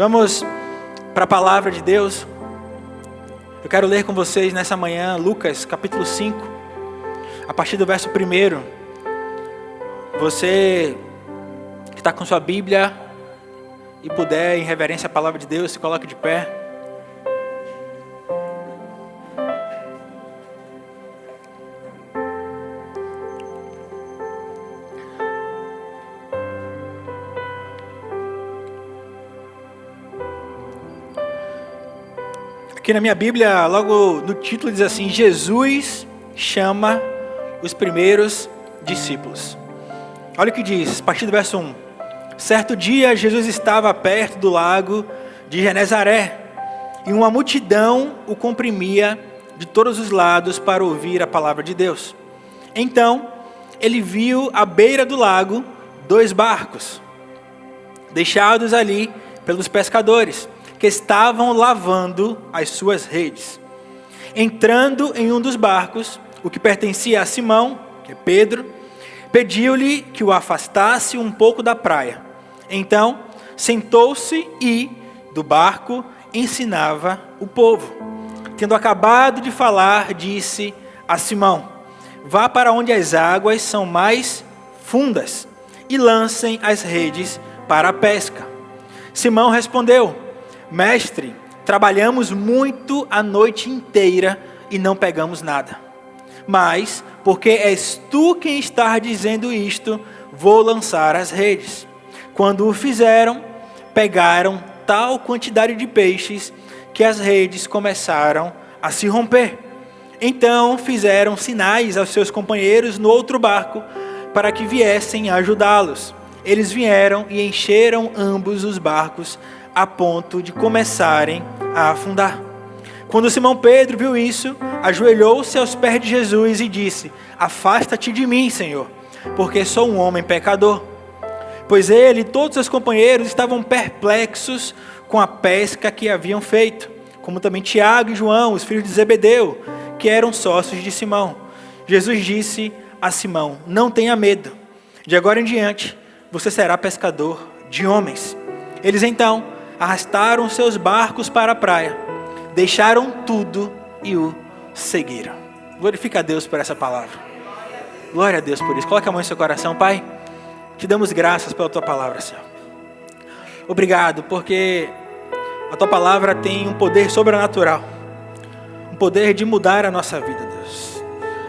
Vamos para a palavra de Deus. Eu quero ler com vocês nessa manhã Lucas capítulo 5, a partir do verso 1. Você que está com sua Bíblia e puder, em reverência à palavra de Deus, se coloque de pé. Aqui na minha Bíblia, logo no título diz assim: Jesus chama os primeiros discípulos. Olha o que diz, a partir do verso 1. Certo dia, Jesus estava perto do lago de Genezaré, e uma multidão o comprimia de todos os lados para ouvir a palavra de Deus. Então, ele viu à beira do lago 2 barcos, deixados ali pelos pescadores, que estavam lavando as suas redes. Entrando em um dos barcos, o que pertencia a Simão, que é Pedro, pediu-lhe que o afastasse um pouco da praia. Então, sentou-se e, do barco, ensinava o povo. Tendo acabado de falar, disse a Simão: vá para onde as águas são mais fundas e lancem as redes para a pesca. Simão respondeu: Mestre, trabalhamos muito a noite inteira e não pegamos nada. Mas, porque és tu quem está dizendo isto, vou lançar as redes. Quando o fizeram, pegaram tal quantidade de peixes que as redes começaram a se romper. Então fizeram sinais aos seus companheiros no outro barco para que viessem ajudá-los. Eles vieram e encheram ambos os barcos a ponto de começarem a afundar. Quando Simão Pedro viu isso, ajoelhou-se aos pés de Jesus e disse: afasta-te de mim, Senhor, porque sou um homem pecador. Pois ele e todos os companheiros estavam perplexos com a pesca que haviam feito, como também Tiago e João, os filhos de Zebedeu, que eram sócios de Simão. Jesus disse a Simão: não tenha medo, de agora em diante você será pescador de homens. Eles então arrastaram seus barcos para a praia, deixaram tudo e o seguiram. Glorifica a Deus por essa palavra. Glória a Deus por isso. Coloque a mão em seu coração. Pai, te damos graças pela tua palavra, Senhor. Obrigado, porque a tua palavra tem um poder sobrenatural, um poder de mudar a nossa vida, Deus.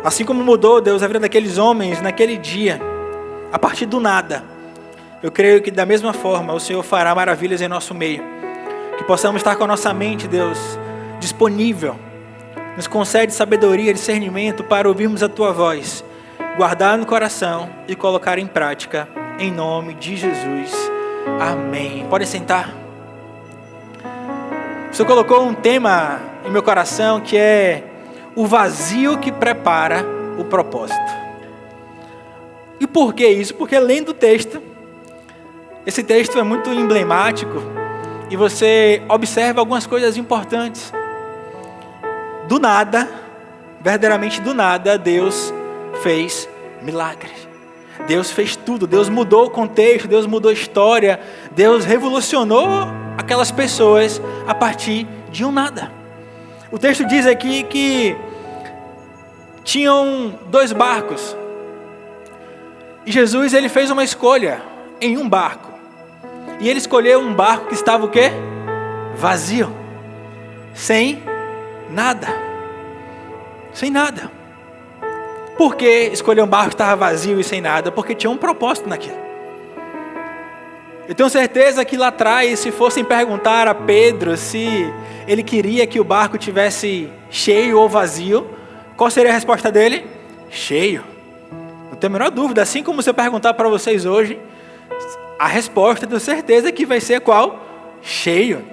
Assim como mudou, Deus, a vida daqueles homens naquele dia, a partir do nada, eu creio que da mesma forma o Senhor fará maravilhas em nosso meio. Que possamos estar com a nossa mente, Deus, disponível. Nos concede sabedoria e discernimento para ouvirmos a Tua voz, guardar no coração e colocar em prática, em nome de Jesus. Amém. Podem sentar. O Senhor colocou um tema em meu coração que é o vazio que prepara o propósito. E por que isso? Porque lendo o texto, esse texto é muito emblemático e você observa algumas coisas importantes. Do nada, verdadeiramente do nada, Deus fez milagres. Deus fez tudo, Deus mudou o contexto, Deus mudou a história, Deus revolucionou aquelas pessoas a partir de um nada. O texto diz aqui que tinham 2 barcos e Jesus ele fez uma escolha em um barco. E ele escolheu um barco que estava o quê? Vazio. Sem nada. Sem nada. Por que escolher um barco que estava vazio e sem nada? Porque tinha um propósito naquilo. Eu tenho certeza que lá atrás, se fossem perguntar a Pedro se ele queria que o barco tivesse cheio ou vazio, qual seria a resposta dele? Cheio. Não tenho a menor dúvida. Assim como se eu perguntar para vocês hoje, a resposta, tenho certeza que vai ser qual? Cheio.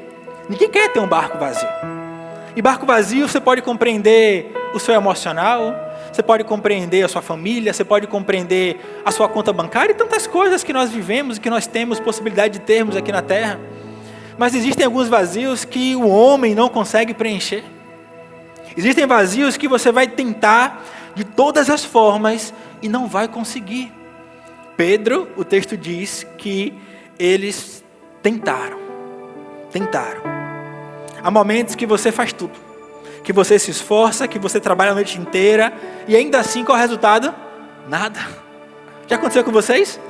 Ninguém quer ter um barco vazio. E barco vazio você pode compreender o seu emocional, você pode compreender a sua família, você pode compreender a sua conta bancária e tantas coisas que nós vivemos e que nós temos possibilidade de termos aqui na terra. Mas existem alguns vazios que o homem não consegue preencher. Existem vazios que você vai tentar de todas as formas e não vai conseguir. Pedro, o texto diz que eles tentaram. Tentaram. Há momentos que você faz tudo. Que você se esforça, que você trabalha a noite inteira. E ainda assim, qual é o resultado? Nada. Já aconteceu com vocês?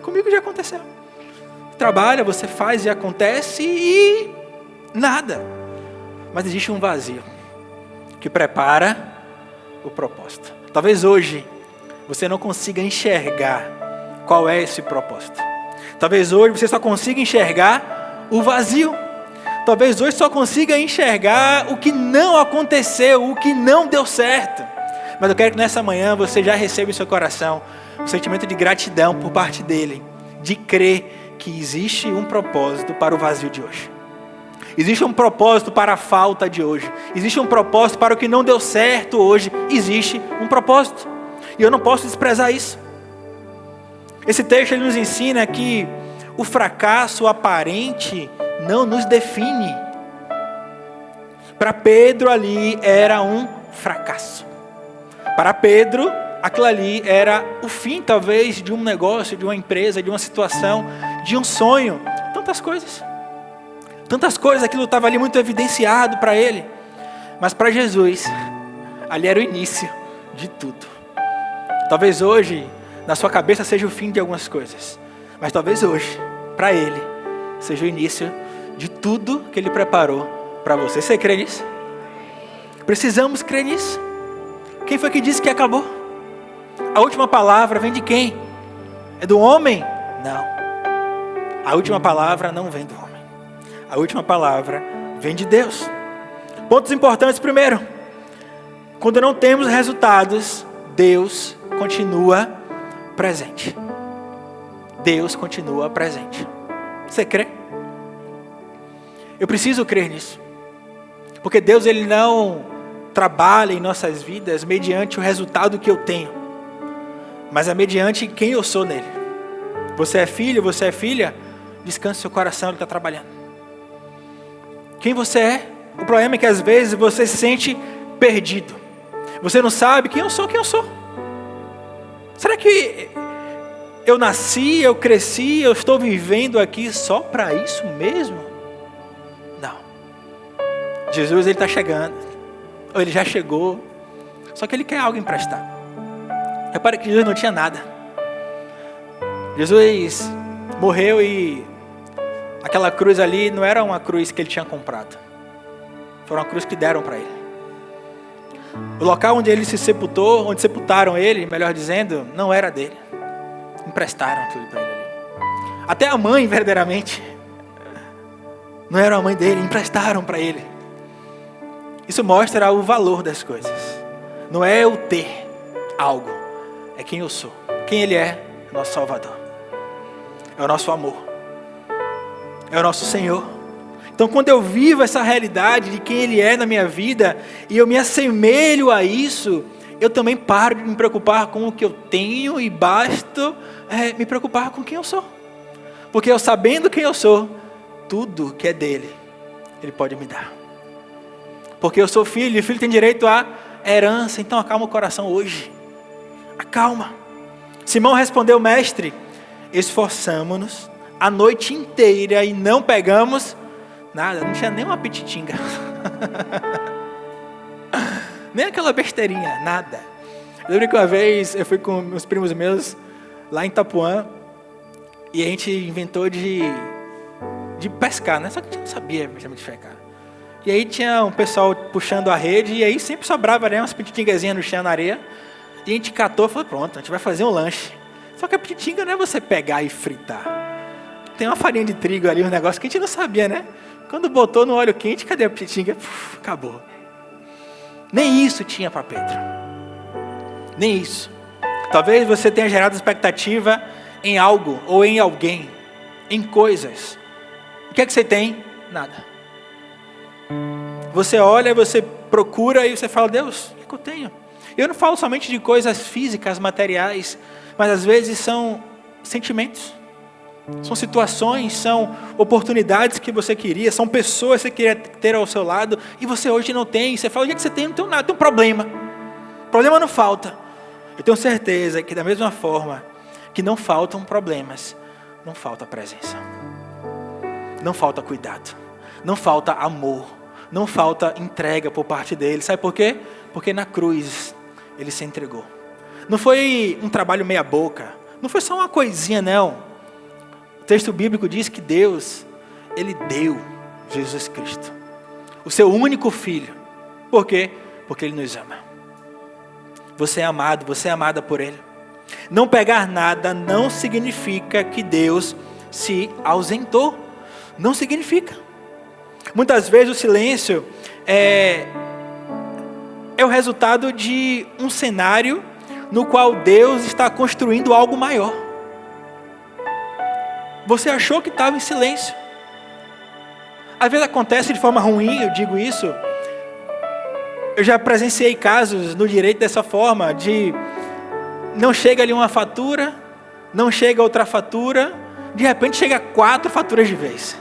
Comigo já aconteceu. Trabalha, você faz e acontece e nada. Mas existe um vazio que prepara o propósito. Talvez hoje você não consiga enxergar qual é esse propósito. Talvez hoje você só consiga enxergar o vazio. Talvez hoje só consiga enxergar o que não aconteceu, o que não deu certo. Mas eu quero que nessa manhã você já receba em seu coração um sentimento de gratidão por parte dele, de crer que existe um propósito para o vazio de hoje. Existe um propósito para a falta de hoje. Existe um propósito para o que não deu certo hoje. Existe um propósito. E eu não posso desprezar isso. Esse texto ele nos ensina que o fracasso aparente não nos define. Para Pedro ali era um fracasso. Para Pedro, aquilo ali era o fim talvez de um negócio, de uma empresa, de uma situação, de um sonho. Tantas coisas, aquilo estava ali muito evidenciado para ele. Mas para Jesus, ali era o início de tudo. Talvez hoje, na sua cabeça seja o fim de algumas coisas. Mas talvez hoje, para ele, seja o início de tudo que ele preparou para você. Você crê nisso? Precisamos crer nisso. Quem foi que disse que acabou? A última palavra vem de quem? É do homem? Não. A última palavra não vem do homem. A última palavra vem de Deus. Pontos importantes. Primeiro, quando não temos resultados, Deus continua presente. Deus continua presente. Você crê? Eu preciso crer nisso. Porque Deus ele não trabalha em nossas vidas mediante o resultado que eu tenho, mas é mediante quem eu sou nele. Você é filho, você é filha, descanse seu coração, ele está trabalhando. Quem você é? O problema é que às vezes você se sente perdido. Você não sabe quem eu sou. Será que eu nasci, eu cresci, eu estou vivendo aqui só para isso mesmo? Não. Jesus ele está chegando, ou ele já chegou, só que ele quer algo emprestado. Repare que Jesus não tinha nada. Jesus morreu e aquela cruz ali não era uma cruz que ele tinha comprado. Foi uma cruz que deram para ele. O local onde ele se sepultou, onde sepultaram ele, melhor dizendo, não era dele. Emprestaram aquilo para ele ali. Até a mãe, verdadeiramente, não era a mãe dele, emprestaram para ele. Isso mostra o valor das coisas. Não é eu ter algo, é quem eu sou. Quem ele é o nosso Salvador. É o nosso amor. É o nosso Senhor. Então quando eu vivo essa realidade de quem ele é na minha vida, e eu me assemelho a isso, eu também paro de me preocupar com o que eu tenho e basta me preocupar com quem eu sou. Porque eu sabendo quem eu sou, tudo que é dele, ele pode me dar. Porque eu sou filho, e o filho tem direito à herança. Então acalma o coração hoje. Acalma. Simão respondeu: mestre, esforçamo-nos a noite inteira e não pegamos nada. Não tinha nem uma pititinga. Nem aquela besteirinha, nada. Eu lembro que uma vez eu fui com meus primos meus lá em Itapuã e a gente inventou de pescar, né? Só que a gente não sabia de pescar. E aí tinha um pessoal puxando a rede e aí sempre sobrava, né, umas pititingazinhas no chão, na areia. E a gente catou e falou: pronto, a gente vai fazer um lanche. Só que a pititinga não é você pegar e fritar. Tem uma farinha de trigo ali, um negócio que a gente não sabia, né? Quando botou no óleo quente, cadê a pititinga? Acabou. Nem isso tinha para Pedro. Nem isso. Talvez você tenha gerado expectativa em algo ou em alguém, em coisas. O que é que você tem? Nada. Você olha, você procura e você fala: Deus, o que eu tenho? Eu não falo somente de coisas físicas, materiais, mas às vezes são sentimentos. São situações, são oportunidades que você queria, são pessoas que você queria ter ao seu lado e você hoje não tem. Você fala: o que você tem? Não tem nada, tem um problema. Problema não falta. Eu tenho certeza que da mesma forma que não faltam problemas, não falta presença. Não falta cuidado. não falta amor, não falta entrega por parte dele. Sabe por quê? Porque na cruz ele se entregou. Não foi um trabalho meia boca, não foi só uma coisinha não. O texto bíblico diz que Deus, ele deu Jesus Cristo, o seu único filho. Por quê? Porque ele nos ama. Você é amado, você é amada por ele. Não pegar nada não significa que Deus se ausentou. Não significa. Muitas vezes o silêncio é o resultado de um cenário no qual Deus está construindo algo maior. Você achou que estava em silêncio. Às vezes acontece de forma ruim, eu digo isso. Eu já presenciei casos no direito dessa forma, de não chega ali uma fatura, não chega outra fatura, de repente chega 4 faturas de vez.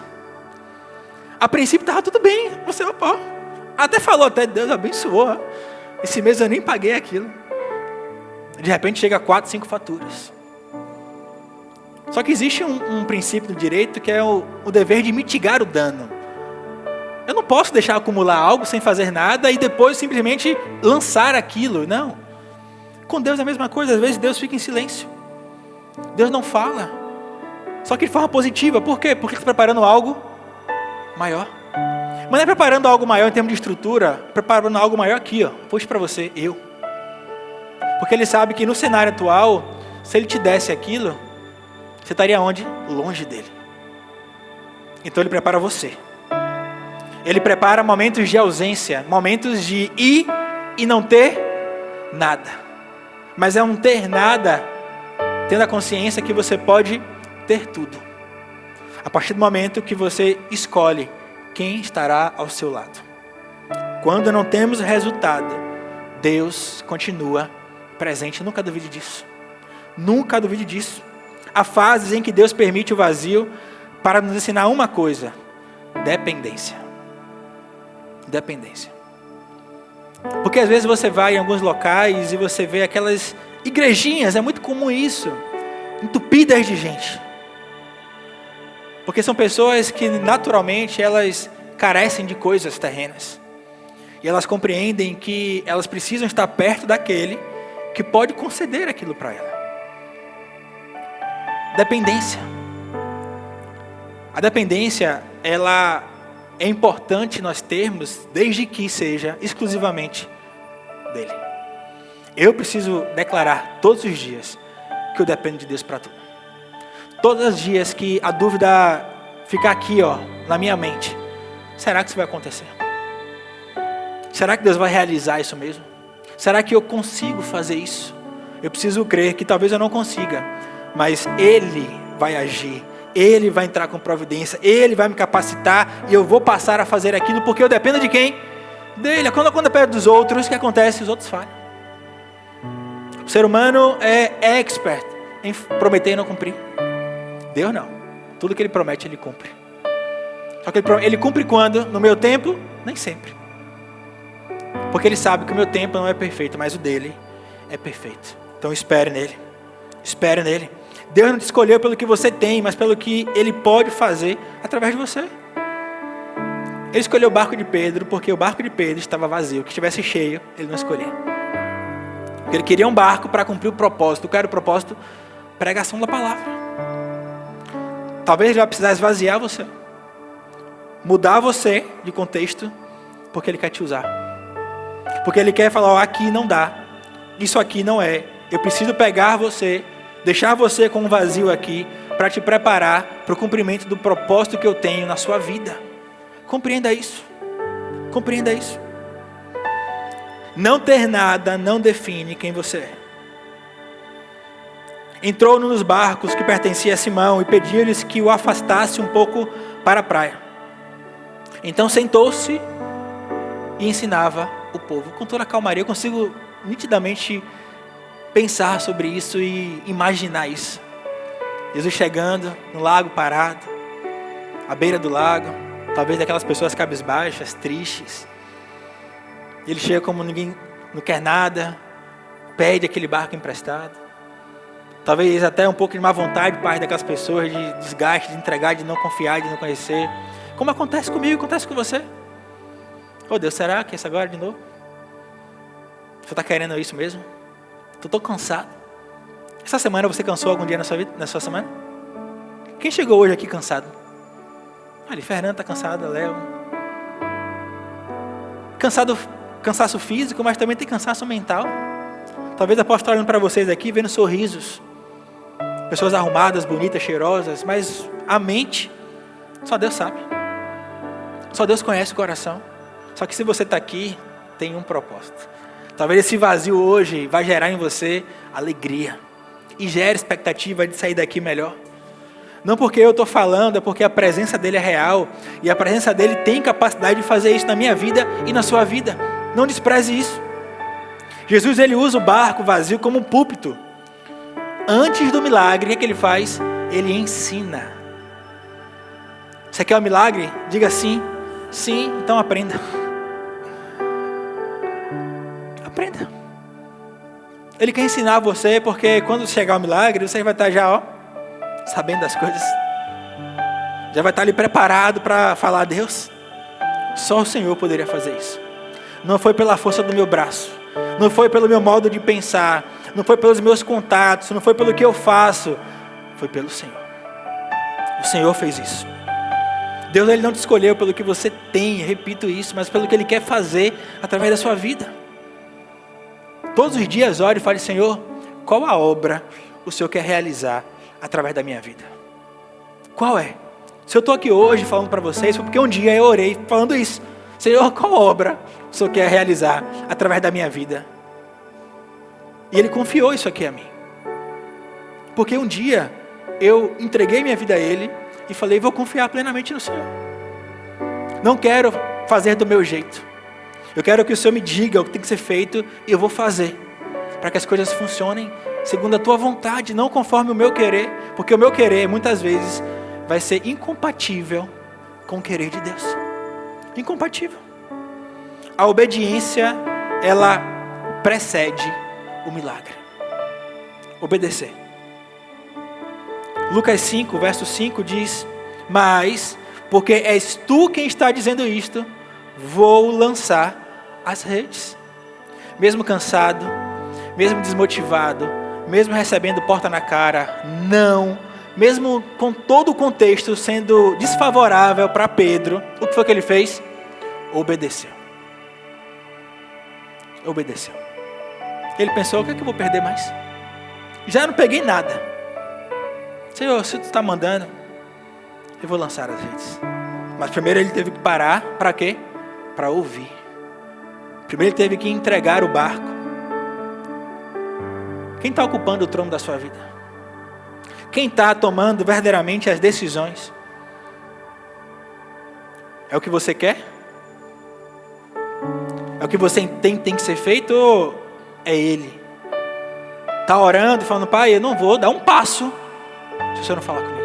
A princípio estava tudo bem, você até falou, até Deus abençoou, esse mês eu nem paguei aquilo. De repente chega 4, 5 faturas. Só que existe um princípio do direito que é o dever de mitigar o dano. Eu não posso deixar acumular algo sem fazer nada e depois simplesmente lançar aquilo, não. Com Deus é a mesma coisa, às vezes Deus fica em silêncio. Deus não fala. Só que de forma positiva, por quê? Porque Ele está preparando algo maior. Mas não é preparando algo maior em termos de estrutura, preparando algo maior aqui, puxa para você, eu. Porque Ele sabe que no cenário atual, se Ele te desse aquilo, você estaria onde? Longe dEle. Então Ele prepara você. Ele prepara momentos de ausência, momentos de ir e não ter nada. Mas é um ter nada, tendo a consciência que você pode ter tudo. A partir do momento que você escolhe quem estará ao seu lado. Quando não temos resultado, Deus continua presente. Nunca duvide disso. Nunca duvide disso. Há fases em que Deus permite o vazio para nos ensinar uma coisa: dependência. Dependência. Porque às vezes você vai em alguns locais e você vê aquelas igrejinhas, é muito comum isso, entupidas de gente. Porque são pessoas que naturalmente elas carecem de coisas terrenas. E elas compreendem que elas precisam estar perto daquele que pode conceder aquilo para ela. Dependência. A dependência, ela é importante nós termos, desde que seja exclusivamente dele. Eu preciso declarar todos os dias que eu dependo de Deus para tudo. Todos os dias que a dúvida ficar aqui, na minha mente, será que isso vai acontecer? Será que Deus vai realizar isso mesmo? Será que eu consigo fazer isso? Eu preciso crer que talvez eu não consiga, mas Ele vai agir. Ele vai entrar com providência, Ele vai me capacitar e eu vou passar a fazer aquilo porque eu dependo de quem? Dele. Quando eu dependo dos outros, o que acontece? Os outros falham. O ser humano é expert em prometer e não cumprir. Deus não. Tudo que Ele promete, Ele cumpre. Só que Ele cumpre quando? No meu tempo? Nem sempre. Porque Ele sabe que o meu tempo não é perfeito, mas o dele é perfeito. Então espere nele. Espere nele. Deus não te escolheu pelo que você tem, mas pelo que Ele pode fazer através de você. Ele escolheu o barco de Pedro porque o barco de Pedro estava vazio. Que estivesse cheio, Ele não escolheu. Porque Ele queria um barco para cumprir o propósito. Qual era o propósito? Pregação da palavra. Talvez Ele vai precisar esvaziar você. Mudar você de contexto, porque Ele quer te usar. Porque Ele quer falar, aqui não dá. Isso aqui não é. Eu preciso pegar você, deixar você com um vazio aqui, para te preparar para o cumprimento do propósito que eu tenho na sua vida. Compreenda isso. Compreenda isso. Não ter nada não define quem você é. Entrou nos barcos que pertenciam a Simão e pediu-lhes que o afastasse um pouco para a praia. Então sentou-se e ensinava o povo. Com toda a calmaria, eu consigo nitidamente pensar sobre isso e imaginar isso. Jesus chegando no lago parado, à beira do lago, talvez daquelas pessoas cabisbaixas, tristes. Ele chega como ninguém não quer nada, pede aquele barco emprestado. Talvez até um pouco de má vontade parte daquelas pessoas, de desgaste, de entregar, de não confiar, de não conhecer. Como acontece comigo, acontece com você. Oh Deus, será que é isso agora de novo? Você está querendo isso mesmo? Estou cansado. Essa semana você cansou algum dia na sua vida, na sua semana? Quem chegou hoje aqui cansado? Ali, Fernando está cansado, Léo. Cansaço físico, mas também tem cansaço mental. Talvez eu possa estar olhando para vocês aqui, vendo sorrisos. Pessoas arrumadas, bonitas, cheirosas. Mas a mente, só Deus sabe. Só Deus conhece o coração. Só que se você está aqui, tem um propósito. Talvez esse vazio hoje vai gerar em você alegria. E gera expectativa de sair daqui melhor. Não porque eu estou falando, é porque a presença dele é real. E a presença dele tem capacidade de fazer isso na minha vida e na sua vida. Não despreze isso. Jesus, ele usa o barco vazio como um púlpito. Antes do milagre, o que ele faz? Ele ensina. Você quer um milagre? Diga sim. Sim, então aprenda. Aprenda. Ele quer ensinar você, porque quando chegar o milagre, você vai estar já, sabendo das coisas. Já vai estar ali preparado para falar a Deus. Só o Senhor poderia fazer isso. Não foi pela força do meu braço. Não foi pelo meu modo de pensar. Não foi pelos meus contatos. Não foi pelo que eu faço. Foi pelo Senhor. O Senhor fez isso. Deus, ele não te escolheu pelo que você tem, repito isso, mas pelo que ele quer fazer através da sua vida. Todos os dias ore e fale: Senhor, qual a obra o Senhor quer realizar através da minha vida? Qual é? Se eu estou aqui hoje falando para vocês, foi porque um dia eu orei falando isso. Senhor, qual obra o Senhor quer realizar através da minha vida? E Ele confiou isso aqui a mim. Porque um dia eu entreguei minha vida a Ele e falei: vou confiar plenamente no Senhor. Não quero fazer do meu jeito. Eu quero que o Senhor me diga o que tem que ser feito e eu vou fazer. Para que as coisas funcionem segundo a Tua vontade, não conforme o meu querer. Porque o meu querer, muitas vezes, vai ser incompatível com o querer de Deus. Incompatível. A obediência, ela precede o milagre. Obedecer. Lucas 5, verso 5 diz: mas, porque és tu quem está dizendo isto, vou lançar as redes. Mesmo cansado, mesmo desmotivado, mesmo recebendo porta na cara, não, mesmo com todo o contexto sendo desfavorável para Pedro, o que foi que ele fez? Obedeceu. Obedeceu. Ele pensou: o que é que eu vou perder mais? Já não peguei nada. Senhor, se tu está mandando, eu vou lançar as redes. Mas primeiro ele teve que parar, para quê? Para ouvir. Primeiro ele teve que entregar o barco. Quem está ocupando o trono da sua vida? Quem está tomando verdadeiramente as decisões? É o que você quer? É o que você entende tem que ser feito ou é Ele? Está orando, falando: Pai, eu não vou dar um passo se o Senhor não falar comigo.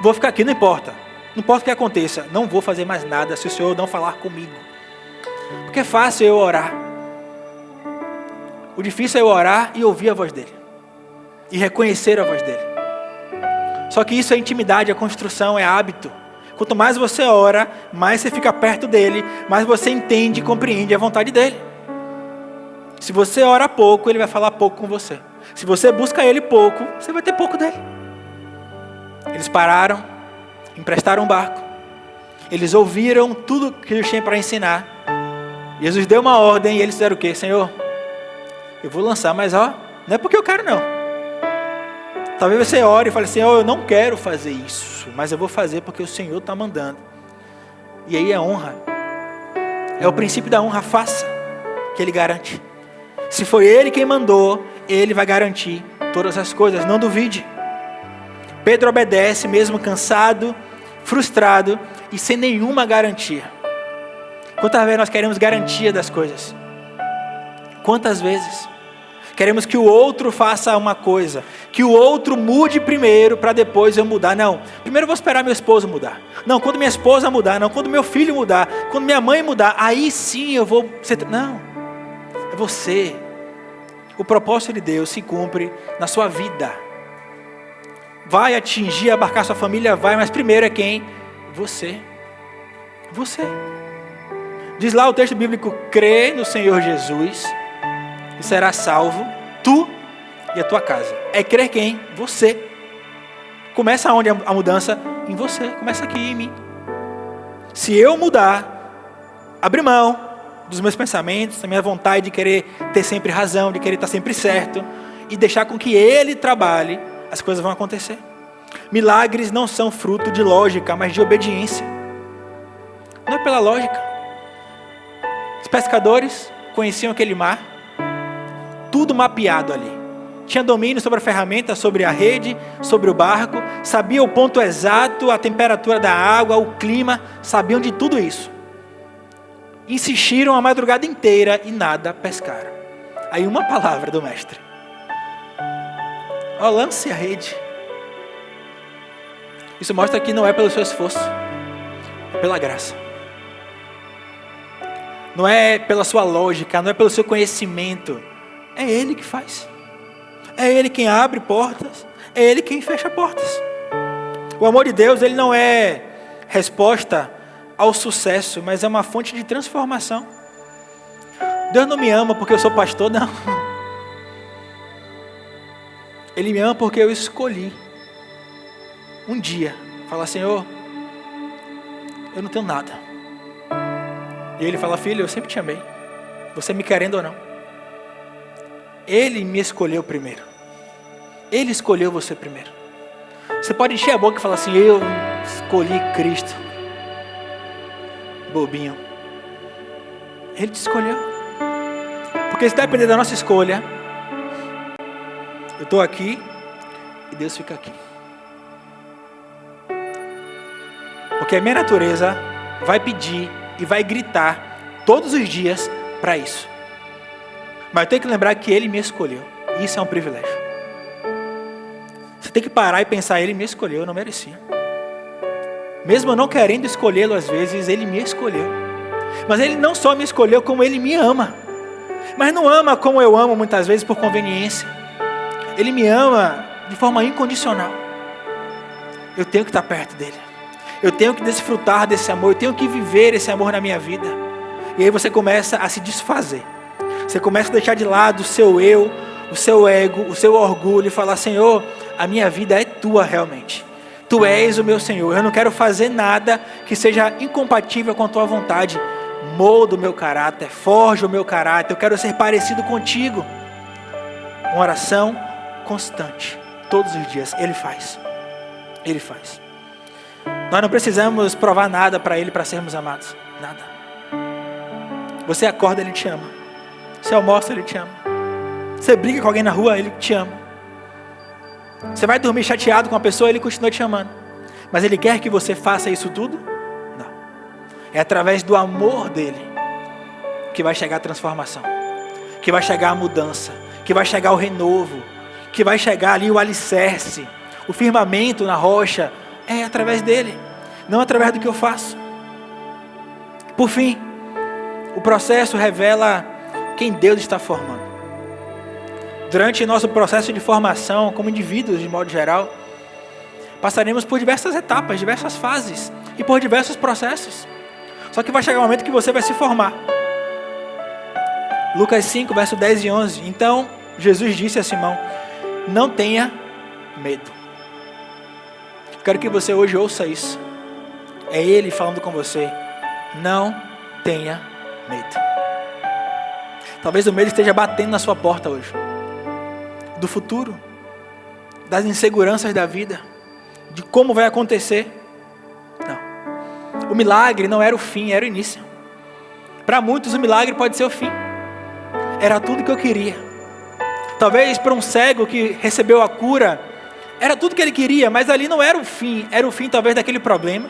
Vou ficar aqui, não importa. Não importa o que aconteça, não vou fazer mais nada se o Senhor não falar comigo. Porque é fácil eu orar. O difícil é eu orar e ouvir a voz dEle. E reconhecer a voz dEle. Só que isso é intimidade, é construção, é hábito. Quanto mais você ora, mais você fica perto dEle, mais você entende e compreende a vontade dEle. Se você ora pouco, Ele vai falar pouco com você. Se você busca Ele pouco, você vai ter pouco dEle. Eles pararam, emprestaram um barco. Eles ouviram tudo que Jesus tinha para ensinar. Jesus deu uma ordem e eles disseram o quê? Senhor, eu vou lançar, mas não é porque eu quero não. Talvez você ore e fale: Senhor, eu não quero fazer isso, mas eu vou fazer porque o Senhor está mandando. E aí é honra. É o princípio da honra, faça, que Ele garante. Se foi Ele quem mandou, Ele vai garantir todas as coisas, não duvide. Pedro obedece mesmo cansado, frustrado e sem nenhuma garantia. Quantas vezes nós queremos garantia das coisas? Quantas vezes? Queremos que o outro faça uma coisa, que o outro mude primeiro para depois eu mudar. Não, primeiro eu vou esperar meu esposo mudar. Não, quando minha esposa mudar. Não, quando meu filho mudar. Quando minha mãe mudar, aí sim eu vou ser... Não, é você. O propósito de Deus se cumpre na sua vida. Vai atingir, abarcar sua família, vai, mas primeiro é quem Você. Você. Diz lá o texto bíblico: crê no Senhor Jesus e será salvo, tu e a tua casa. É crer quem? Você. Começa onde a mudança? Em você. Começa aqui em mim. Se eu mudar, abrir mão dos meus pensamentos, da minha vontade de querer ter sempre razão, de querer estar sempre certo, e deixar com que Ele trabalhe, as coisas vão acontecer. Milagres não são fruto de lógica, mas de obediência. Não é pela lógica. Os pescadores conheciam aquele mar, tudo mapeado ali. Tinha domínio sobre a ferramenta, sobre a rede, sobre o barco, sabia o ponto exato, a temperatura da água, o clima, sabiam de tudo isso. Insistiram a madrugada inteira e nada pescaram. Aí uma palavra do mestre: ó, lance a rede. Isso mostra que não é pelo seu esforço, é pela graça. Não é pela sua lógica, não é pelo seu conhecimento. É Ele que faz. É Ele quem abre portas, é Ele quem fecha portas. O amor de Deus, ele não é resposta ao sucesso, mas é uma fonte de transformação. Deus não me ama porque eu sou pastor, não. Ele me ama porque eu escolhi um dia falar: Senhor, eu não tenho nada. E Ele fala: filho, eu sempre te amei, você me querendo ou não. Ele me escolheu primeiro. Ele escolheu você primeiro. Você pode encher a boca e falar assim: eu escolhi Cristo. Bobinho. Ele te escolheu. Porque se depender da nossa escolha, eu estou aqui e Deus fica aqui. Porque a minha natureza vai pedir e vai gritar todos os dias para isso. Mas eu tenho que lembrar que Ele me escolheu. E isso é um privilégio. Você tem que parar e pensar: Ele me escolheu, eu não merecia. Mesmo eu não querendo escolhê-lo às vezes, Ele me escolheu. Mas Ele não só me escolheu, como Ele me ama. Mas não ama como eu amo muitas vezes por conveniência. Ele me ama de forma incondicional. Eu tenho que estar perto dEle. Eu tenho que desfrutar desse amor. Eu tenho que viver esse amor na minha vida. E aí você começa a se desfazer. Você começa a deixar de lado o seu eu, o seu ego, o seu orgulho e falar: Senhor, a minha vida é tua realmente. Tu és o meu Senhor. Eu não quero fazer nada que seja incompatível com a tua vontade. Molda o meu caráter, forja o meu caráter. Eu quero ser parecido contigo. Uma oração constante, todos os dias. Ele faz. Ele faz. Nós não precisamos provar nada para Ele para sermos amados. Nada. Você acorda, Ele te ama. Você almoça, Ele te ama. Você briga com alguém na rua, Ele te ama. Você vai dormir chateado com uma pessoa, Ele continua te amando. Mas Ele quer que você faça isso tudo? Não. É através do amor dEle que vai chegar a transformação, que vai chegar a mudança, que vai chegar o renovo, que vai chegar ali o alicerce, o firmamento na rocha. É através dEle, não através do que eu faço. Por fim, o processo revela quem Deus está formando. Durante nosso processo de formação, como indivíduos de modo geral, passaremos por diversas etapas, diversas fases e por diversos processos. Só que vai chegar um momento que você vai se formar. Lucas 5, verso 10 e 11. Então, Jesus disse a Simão: não tenha medo. Quero que você hoje ouça isso. É Ele falando com você. Não tenha medo. Talvez o medo esteja batendo na sua porta hoje. Do futuro, das inseguranças da vida, de como vai acontecer. Não. O milagre não era o fim, era o início. Para muitos o milagre pode ser o fim. Era tudo que eu queria. Talvez para um cego que recebeu a cura, era tudo que ele queria, mas ali não era o fim. Era o fim talvez daquele problema,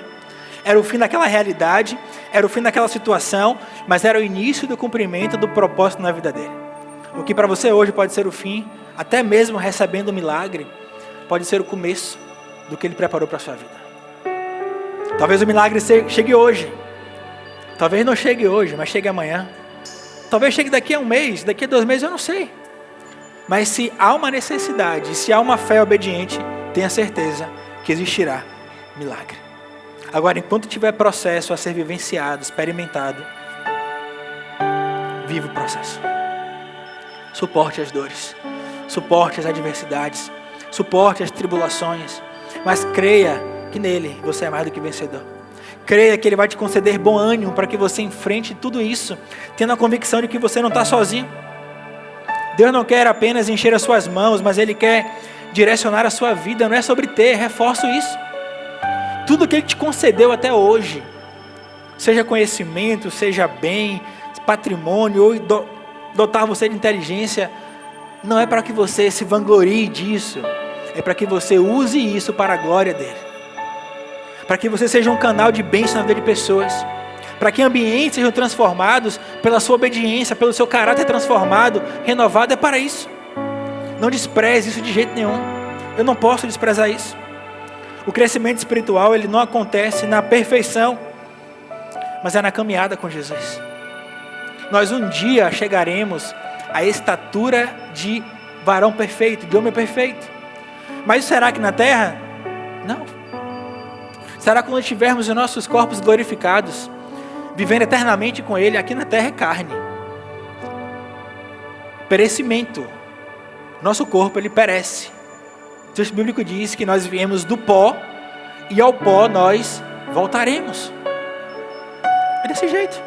era o fim daquela realidade, era o fim daquela situação, mas era o início do cumprimento do propósito na vida dele. O que para você hoje pode ser o fim, até mesmo recebendo o milagre, pode ser o começo do que Ele preparou para a sua vida. Talvez o milagre chegue hoje. Talvez não chegue hoje, mas chegue amanhã. Talvez chegue daqui a um mês, daqui a 2 meses, eu não sei. Mas se há uma necessidade, se há uma fé obediente, tenha certeza que existirá milagre. Agora, enquanto tiver processo a ser vivenciado, experimentado, viva o processo. Suporte as dores, suporte as adversidades, suporte as tribulações, mas creia que nele você é mais do que vencedor. Creia que ele vai te conceder bom ânimo para que você enfrente tudo isso, tendo a convicção de que você não está sozinho. Deus não quer apenas encher as suas mãos, mas Ele quer direcionar a sua vida. Não é sobre ter, reforço isso. Tudo que Ele te concedeu até hoje, seja conhecimento, seja bem, patrimônio, ou dotar você de inteligência, não é para que você se vanglorie disso, é para que você use isso para a glória dEle. Para que você seja um canal de bênção na vida de pessoas. Para que ambientes sejam transformados pela sua obediência, pelo seu caráter transformado, renovado, é para isso. Não despreze isso de jeito nenhum. Eu não posso desprezar isso. O crescimento espiritual, ele não acontece na perfeição, mas é na caminhada com Jesus. Nós um dia chegaremos à estatura de varão perfeito, de homem perfeito. Mas será que na terra? Não. Será quando tivermos os nossos corpos glorificados, vivendo eternamente com Ele? Aqui na terra é carne, perecimento. Nosso corpo, ele perece. O texto bíblico diz que nós viemos do pó, e ao pó nós voltaremos. É desse jeito.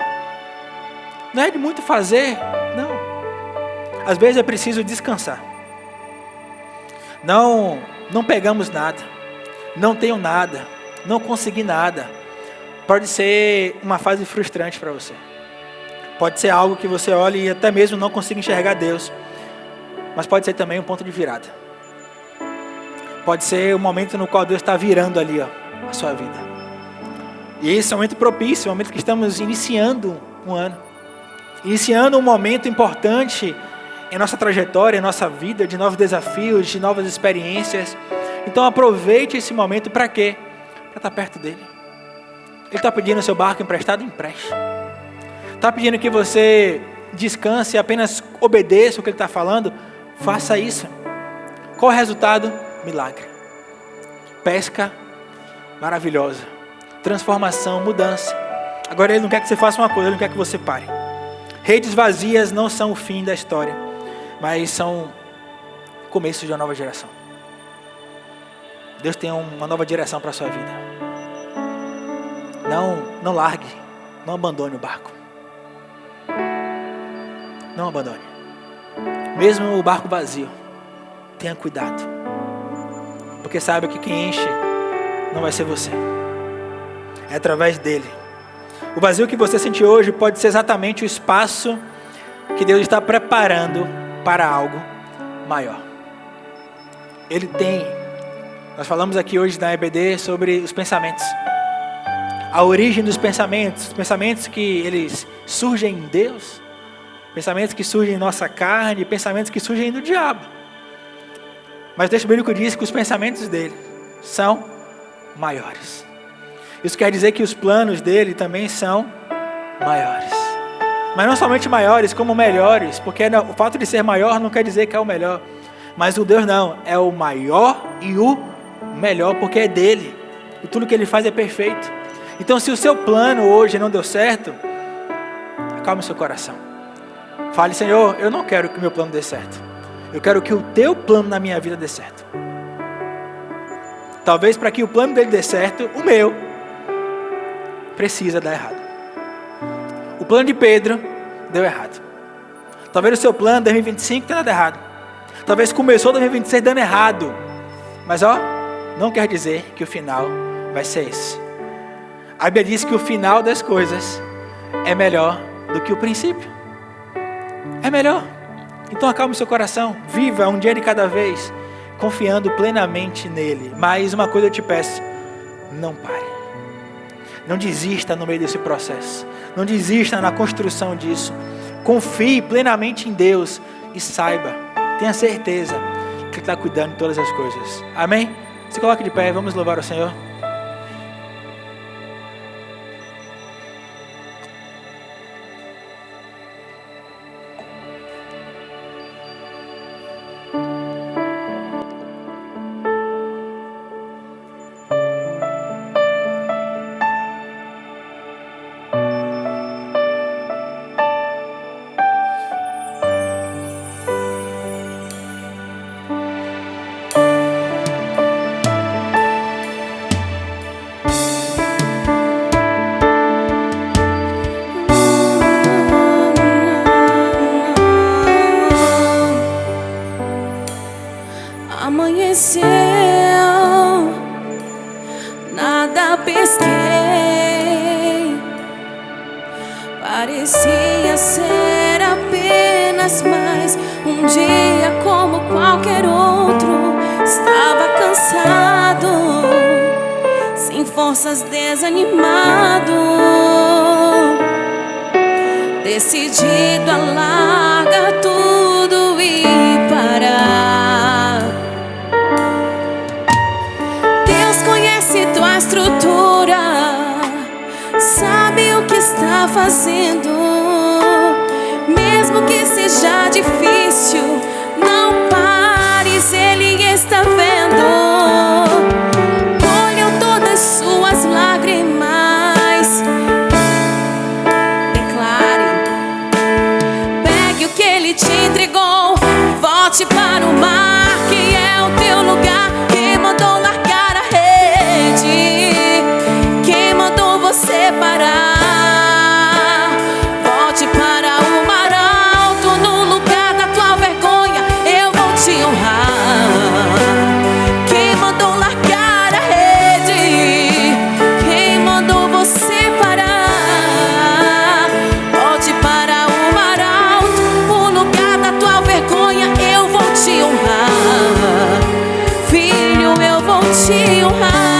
Não é de muito fazer, não. Às vezes é preciso descansar. Não pegamos nada, não tenho nada, não consegui nada. Pode ser uma fase frustrante para você. Pode ser algo que você olha e até mesmo não consiga enxergar Deus. Mas pode ser também um ponto de virada. Pode ser o momento no qual Deus está virando ali, a sua vida. E esse é um momento propício, um momento que estamos iniciando um ano. Iniciando um momento importante em nossa trajetória, em nossa vida, de novos desafios, de novas experiências. Então aproveite esse momento para quê? Para estar perto dele. Ele está pedindo o seu barco emprestado? Empreste. Está pedindo que você descanse e apenas obedeça o que ele está falando? Faça isso. Qual o resultado? Milagre. Pesca maravilhosa. Transformação, mudança. Agora ele não quer que você faça uma coisa, ele não quer que você pare. Redes vazias não são o fim da história, mas são o começo de uma nova geração. Deus tem uma nova direção para a sua vida. Não largue, não abandone o barco. Não abandone. Mesmo o barco vazio, tenha cuidado. Porque saiba que quem enche não vai ser você. É através dele. O vazio que você sente hoje pode ser exatamente o espaço que Deus está preparando para algo maior. Ele tem. Nós falamos aqui hoje na EBD sobre os pensamentos. A origem dos pensamentos. Os pensamentos que eles surgem em Deus. Pensamentos que surgem em nossa carne. Pensamentos que surgem do diabo. Mas o texto bíblico diz que os pensamentos dele são maiores. Isso quer dizer que os planos dele também são maiores. Mas não somente maiores, como melhores. Porque o fato de ser maior não quer dizer que é o melhor. Mas o Deus não, é o maior e o melhor, porque é dele. E tudo que ele faz é perfeito. Então se o seu plano hoje não deu certo, acalme o seu coração. Fale: Senhor, eu não quero que o meu plano dê certo. Eu quero que o teu plano na minha vida dê certo. Talvez para que o plano dele dê certo, o meu precisa dar errado. O plano de Pedro deu errado. Talvez o seu plano de 2025 tenha dado errado. Talvez começou 2026 dando errado. Mas não quer dizer que o final vai ser esse. A Bíblia diz que o final das coisas é melhor do que o princípio. É melhor. Então acalme o seu coração. Viva um dia de cada vez, confiando plenamente nele. Mas uma coisa eu te peço: não pare. Não desista no meio desse processo. Não desista na construção disso. Confie plenamente em Deus e saiba, tenha certeza que Ele está cuidando de todas as coisas. Amém? Se coloque de pé, vamos louvar o Senhor. Parecia ser apenas mais um dia como qualquer outro. Estava cansado, sem forças, desanimado, decidido a largar tudo e parar. Deus conhece tua estrutura, sabe o que está fazendo. Mesmo que seja difícil, não pares, Ele está vendo. Olham todas suas lágrimas, declare. Pegue o que Ele te entregou, volte para o mar, que é o teu lugar. Quem mandou largar a rede? Quem mandou você parar? Volte para o mar alto, no lugar da tua vergonha eu vou te honrar. Quem mandou largar a rede? Quem mandou você parar? Volte para o mar alto, no lugar da tua vergonha eu vou te honrar. Filho, eu vou te honrar.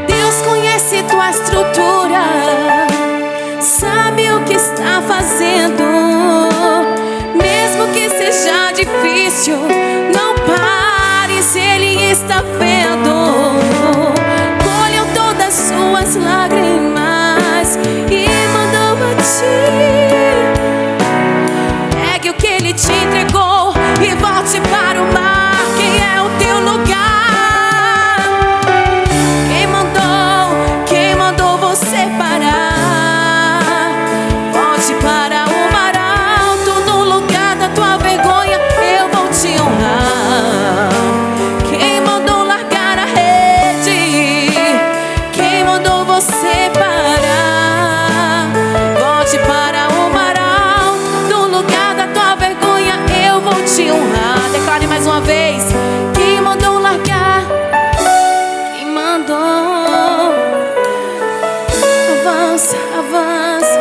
Deus conhece tua estrutura, sabe o que está fazendo. Mesmo que seja difícil, não pares, Ele está vendo. Colheu todas suas lágrimas e mandou a ti. Pegue o que Ele te entregou e volte para o mar, que é o teu lugar. Quem mandou você parar? Volte para o mar alto, no lugar da tua vergonha eu vou te honrar. Quem mandou largar a rede? Quem mandou você parar? Volte para o mar alto, no lugar da tua vergonha eu vou te honrar. Declare mais uma vez. Quem mandou largar? Quem mandou? Avança, avança,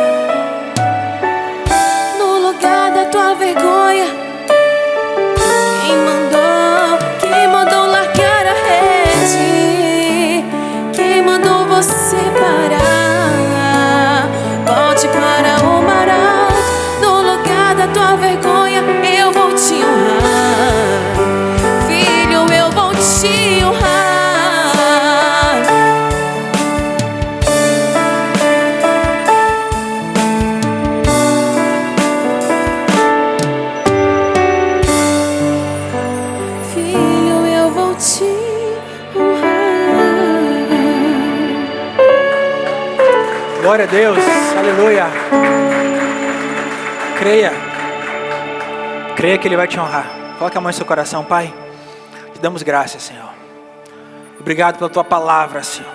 no lugar da tua vergonha. Quem mandou largar a rede? Quem mandou você parar? Volte para o mar alto, no lugar da tua vergonha eu vou te honrar. Filho, eu vou te honrar. Filho, eu vou te honrar. Glória a Deus, aleluia. Creia que Ele vai te honrar. Coloque a mão em seu coração. Pai, te damos graças, Senhor. Obrigado pela tua palavra, Senhor.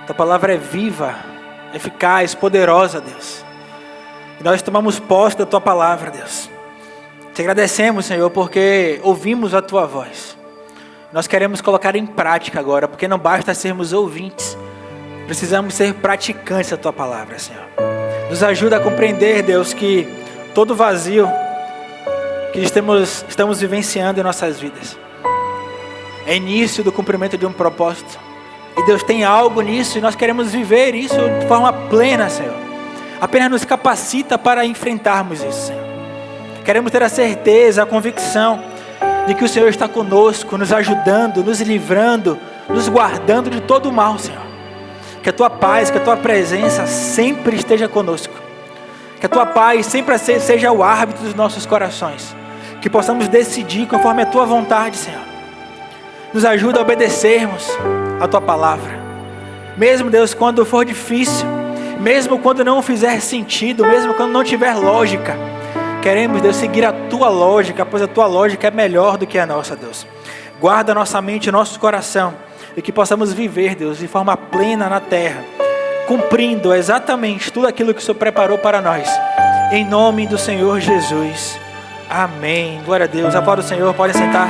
Tua palavra é viva, eficaz, poderosa, Deus. E nós tomamos posse da tua palavra, Deus. Te agradecemos, Senhor, porque ouvimos a tua voz. Nós queremos colocar em prática agora, porque não basta sermos ouvintes, precisamos ser praticantes da tua palavra, Senhor. Nos ajuda a compreender, Deus, que todo vazio que estamos vivenciando em nossas vidas é início do cumprimento de um propósito. E Deus tem algo nisso e nós queremos viver isso de forma plena, Senhor. Apenas nos capacita para enfrentarmos isso, Senhor. Queremos ter a certeza, a convicção de que o Senhor está conosco, nos ajudando, nos livrando, nos guardando de todo o mal, Senhor. Que a tua paz, que a tua presença sempre esteja conosco. Que a tua paz sempre seja o árbitro dos nossos corações. Que possamos decidir conforme a tua vontade, Senhor. Nos ajuda a obedecermos a tua palavra. Mesmo, Deus, quando for difícil, mesmo quando não fizer sentido, mesmo quando não tiver lógica, queremos, Deus, seguir a tua lógica, pois a tua lógica é melhor do que a nossa, Deus. Guarda nossa mente e nosso coração, e que possamos viver, Deus, de forma plena na terra, cumprindo exatamente tudo aquilo que o Senhor preparou para nós, em nome do Senhor Jesus. Amém. Glória a Deus. Aplauda o Senhor, podem sentar.